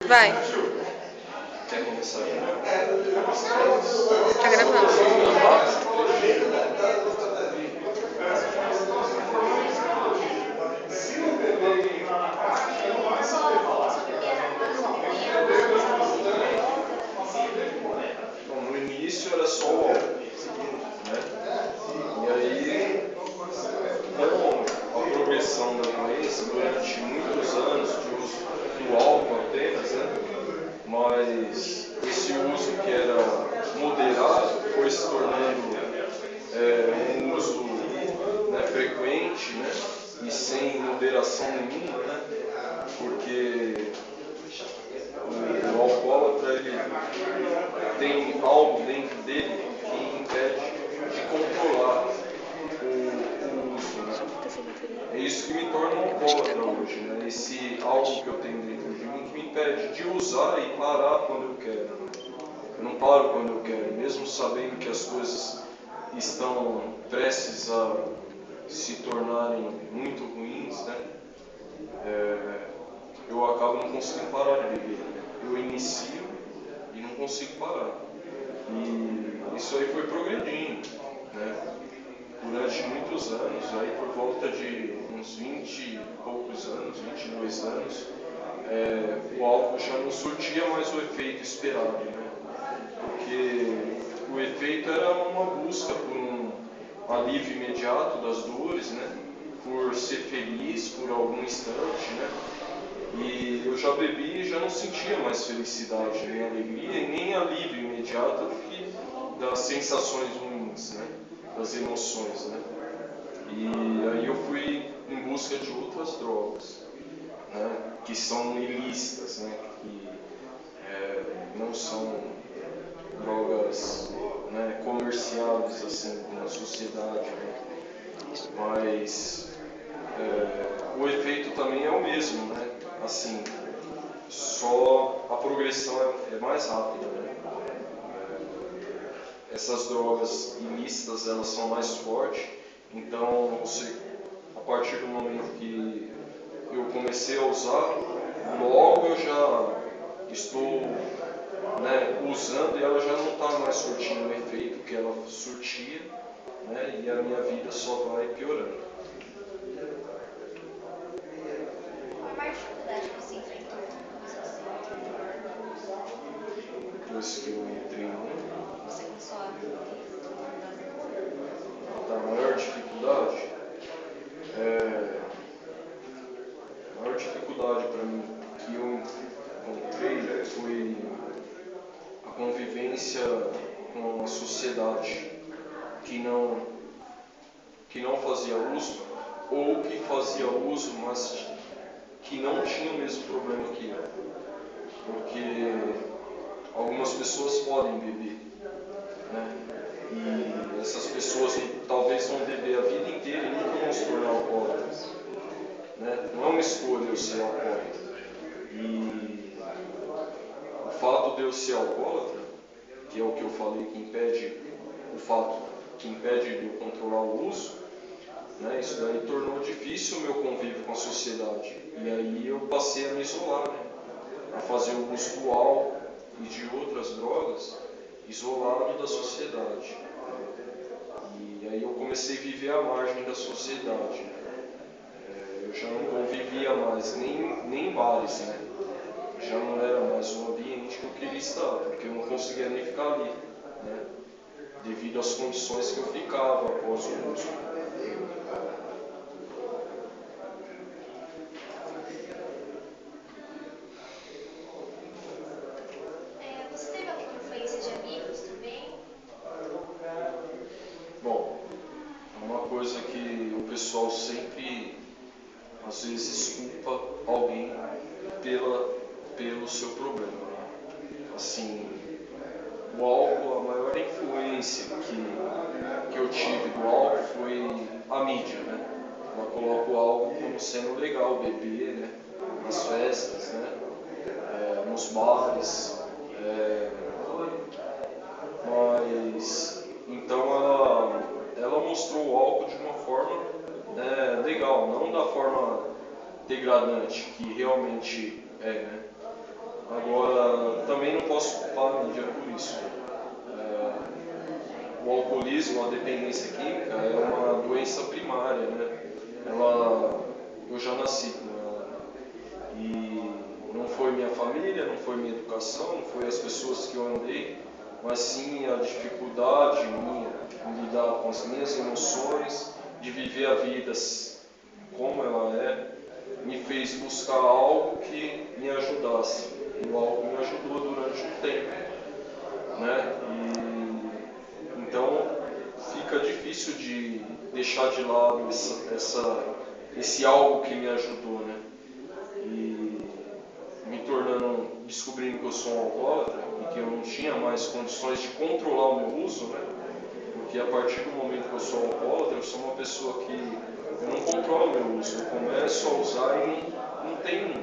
Vai. Quer começar aí? Tá gravando. Bom, no início era só o álcool, né? E aí, com a progressão da doença, durante muitos anos de uso do álcool apenas, né? Mas esse uso que era moderado foi se tornando um uso, né, frequente, né? E sem moderação nenhuma, né? Porque o alcoólatra, ele tem algo dentro dele que impede de controlar o uso, né? É isso que me torna um alcoólatra hoje, né? Esse algo que eu tenho dentro de mim que me impede de usar e parar quando eu quero. Eu não paro quando eu quero, mesmo sabendo que as coisas estão prestes a se tornarem muito ruins, né? Eu acabo não conseguindo parar de beber. Eu inicio e não consigo parar. E isso aí foi progredindo, né? Durante muitos anos, aí por volta de uns 20 e poucos anos, 22 anos, o álcool já não surtia mais o efeito esperado, né? Porque o efeito era uma busca por um alívio imediato das dores, né? Por ser feliz por algum instante, né? E eu já bebi e já não sentia mais felicidade, nem alegria, e nem alívio imediato das sensações ruins, né? Das emoções, né? E aí eu fui em busca de outras drogas, né? Que são ilícitas, né? Que não são drogas, né, comerciais assim na sociedade, né? Mas o efeito também é o mesmo, né? Assim, só a progressão é mais rápida, né? Essas drogas ilícitas, elas são mais fortes, então você, a partir do momento que eu comecei a usar, logo eu já estou, né, usando e ela já não está mais surtindo o efeito que ela surtia, né, e a minha vida só vai piorando. A maior dificuldade que você enfrentou Depois que eu entrei você começou a da maior dificuldade, a maior dificuldade para mim que eu encontrei foi a convivência com a sociedade que não fazia uso, ou que fazia uso, mas que não tinha o mesmo problema que eu. Porque algumas pessoas podem beber, né? E essas pessoas talvez vão beber a vida inteira e nunca vão se tornar alcoólatras, né? Não é uma escolha eu ser alcoólatra. E o fato de eu ser alcoólatra, que é o que eu falei que impede, o fato que impede de eu controlar o uso, né, isso daí tornou difícil o meu convívio com a sociedade. E aí eu passei a me isolar, né, a fazer o uso do álcool e de outras drogas isolado da sociedade. E aí eu comecei a viver à margem da sociedade. Eu já não convivia mais nem em bares, né? Já não era mais um ambiente que eu queria estar, porque eu não conseguia nem ficar ali, né? Devido às condições que eu ficava após o uso. Você teve alguma influência de amigos também? Bom, é uma coisa que o pessoal sempre, às vezes, culpa alguém pelo seu problema, né? Assim, o álcool, a maior influência que eu tive do álcool foi a mídia, né? Ela coloca o álcool como sendo legal beber, né? Nas festas, né? Nos bares. Mas então ela mostrou o álcool de uma forma, né, legal, não da forma degradante que realmente é, né? posso culpar a mídia por isso. O alcoolismo, a dependência química, é uma doença primária, né? Eu já nasci com ela. E não foi minha família, não foi minha educação, não foi as pessoas que eu andei, mas sim a dificuldade minha em lidar com as minhas emoções, de viver a vida como ela é, me fez buscar algo que me ajudasse. E o álcool me ajudou durante um tempo, né? Então fica difícil de deixar de lado esse algo que me ajudou, né? E descobrindo que eu sou um alcoólatra e que eu não tinha mais condições de controlar o meu uso, né? Porque a partir do momento que eu sou alcoólatra, eu sou uma pessoa que eu não controlo o meu uso. Eu começo a usar e não tem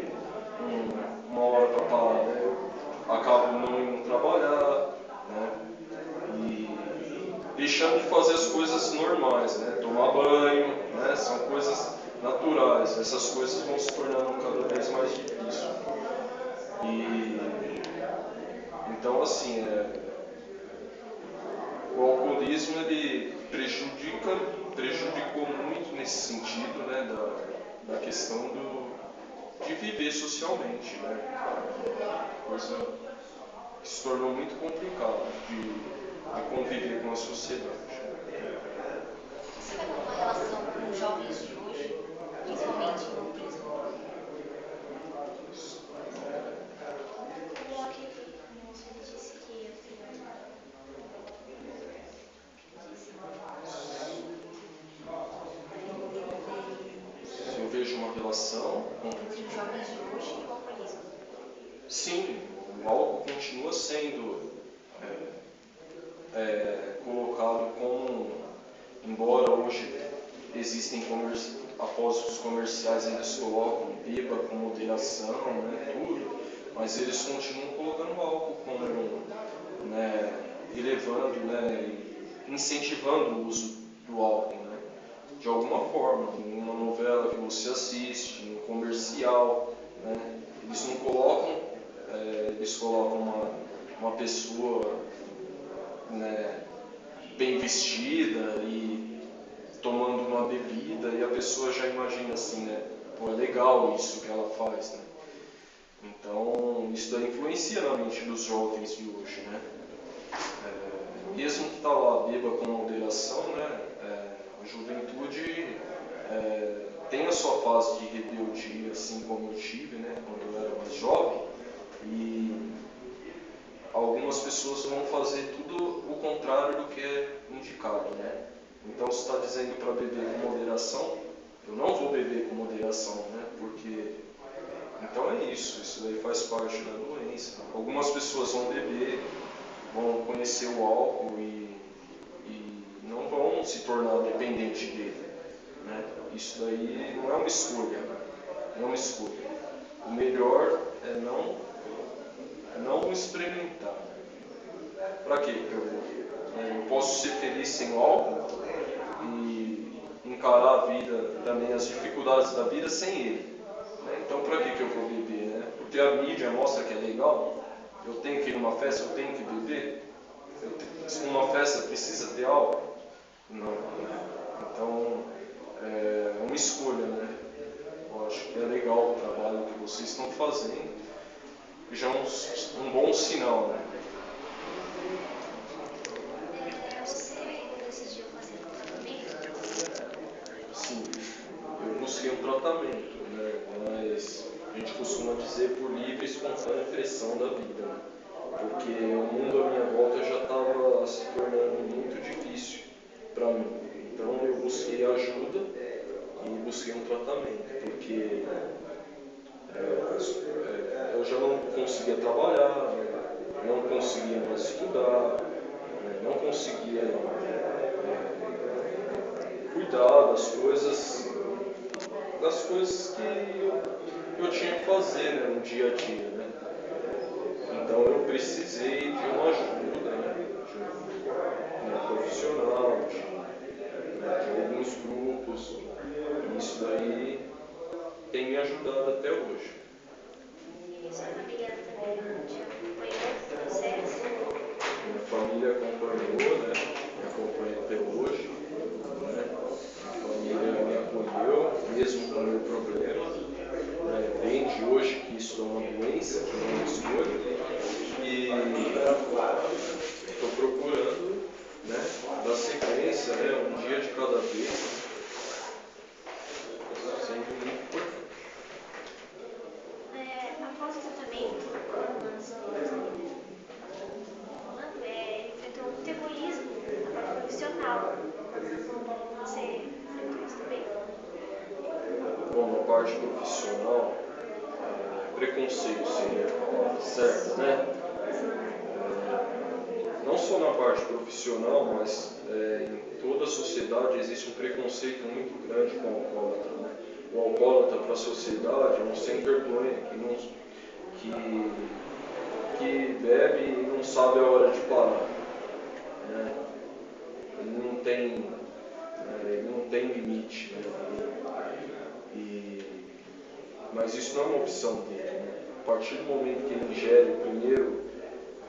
uma hora para parar, né? Eu acabo não indo trabalhar, né? E deixando de fazer as coisas normais, né? Tomar banho, né? São coisas naturais. Essas coisas vão se tornando cada vez mais difíceis. Então, assim, o alcoolismo ele prejudicou muito nesse sentido, né? Da questão de viver socialmente, né? Coisa que se tornou muito complicado de conviver com a sociedade. Você vai ter uma relação com os jovens de hoje, principalmente no prisma? Com aquele moço, ele disse que ia ter Se eu vejo uma relação entre os jovens de hoje e o alcoolismo. Sim, o álcool continua sendo colocado como, embora hoje existem apósitos comerciais, eles colocam beba com moderação, né, tudo, mas eles continuam colocando álcool como, né, elevando, né, e incentivando o uso do álcool, né, de alguma forma, em uma novela que você assiste, em um comercial, né, eles colocam uma pessoa, né, bem vestida e tomando uma bebida e a pessoa já imagina assim, né? Pô, é legal isso que ela faz, né? Então, isso daí influencia na mente dos jovens de hoje, né? Mesmo que tá lá, beba com moderação, né? A juventude tem a sua fase de rebeldia, assim como eu tive, né? Quando eu era mais jovem. E algumas pessoas vão fazer tudo o contrário do que é indicado, né? Então, se está dizendo para beber com moderação, eu não vou beber com moderação, né? Porque então é isso daí faz parte da doença. Algumas pessoas vão beber, vão conhecer o álcool e não vão se tornar dependentes dele, né? Isso daí não é uma escolha, não é uma escolha. O melhor é não experimentar. Para quê? Eu posso ser feliz sem o álcool e encarar a vida também, as dificuldades da vida sem ele. Então, para que eu vou beber, né? Porque a mídia mostra que é legal. Eu tenho que ir numa festa, eu tenho que beber. Uma festa precisa ter álcool? Não. Então, é uma escolha, né? Eu acho que é legal o trabalho que vocês estão fazendo. Já é um bom sinal, né? Você decidiu fazer um tratamento? Sim, eu busquei um tratamento, né? Mas a gente costuma dizer por livre e espontânea pressão da vida, né? Porque o mundo à minha volta já estava se tornando muito difícil para mim. Então eu busquei ajuda e busquei um tratamento, porque eu já não conseguia trabalhar, não conseguia mais estudar, não conseguia cuidar das coisas que eu tinha que fazer, né, no dia a dia, né? Então eu precisei de uma ajuda, né, de um profissional, de alguns grupos, e isso daí tem me ajudado até hoje. E sua família também te apoiou? parte profissional, preconceito seria a palavra certa, né? Não só na parte profissional, mas em toda a sociedade existe um preconceito muito grande com o alcoólatra, né? O alcoólatra para a sociedade é um sem vergonha, que bebe e não sabe a hora de parar, né? Ele não tem limite, né? Mas isso não é uma opção dele, né? A partir do momento que ele ingere a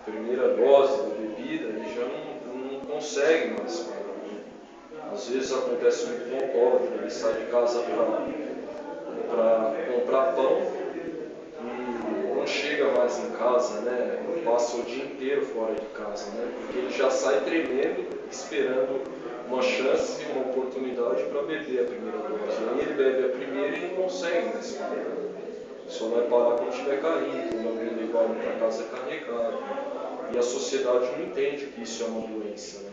primeira dose da bebida, ele já não consegue mais parar, né? Às vezes acontece muito com o alcoólatra, ele sai de casa para comprar pão e não chega mais em casa, né? Passa o dia inteiro fora de casa, né? Porque ele já sai tremendo, esperando uma chance, uma oportunidade para beber a primeira dose. E aí ele bebe a primeira e não consegue mais parar. Só vai parar quando estiver caindo, quando alguém levar ele para casa carregado. E a sociedade não entende que isso é uma doença, né?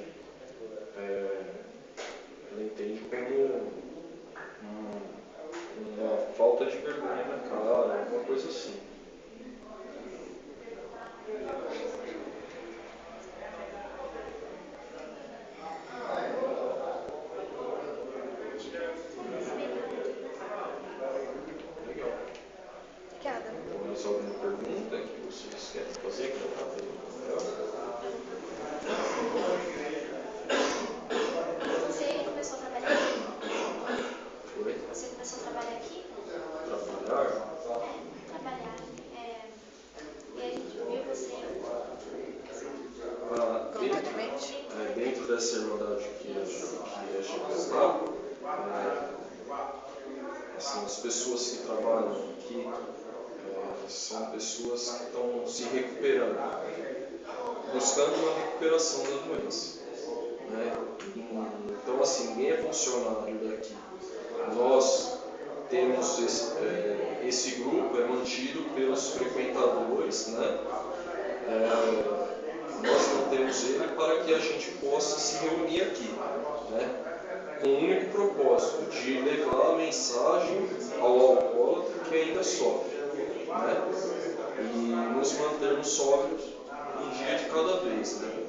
Ela entende como uma falta de vergonha na cara, alguma coisa assim. Legal. Obrigada. Mais alguma pergunta que vocês querem fazer? Que já está Você começou a trabalhar aqui? Foi? Você começou a trabalhar aqui? Trabalhar? Trabalhar. E a gente viu você constantemente. Dentro dessa irmandade que a gente está, assim, as pessoas que trabalham aqui são pessoas que estão se recuperando, buscando uma recuperação da doença, né? Então, assim, ninguém é funcionário daqui. Nós temos esse grupo é mantido pelos frequentadores, né? Nós mantemos ele para que a gente possa se reunir aqui, né? Com o único propósito de levar a mensagem ao alcoólatra que ainda sofre, né? E nos mantermos sóbrios um dia de cada vez, né?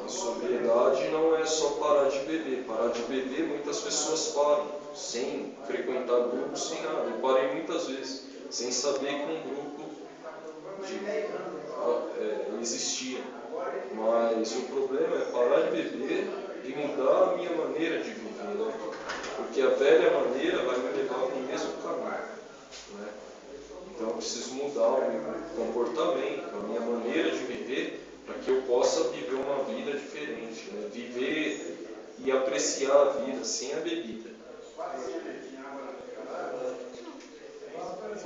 A sobriedade não é só parar de beber. Parar de beber, muitas pessoas param, sem frequentar grupos, sem nada. Eu parei muitas vezes, sem saber que um grupo existia. Mas o problema é parar de beber e mudar a minha maneira de viver, né? Porque a velha maneira vai me levar para o mesmo caminho, né? Então eu preciso mudar o meu comportamento, a minha maneira de viver, para que eu possa viver uma vida diferente, né? Viver e apreciar a vida sem a bebida. Só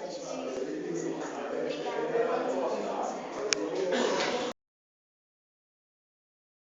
te dizer, obrigada.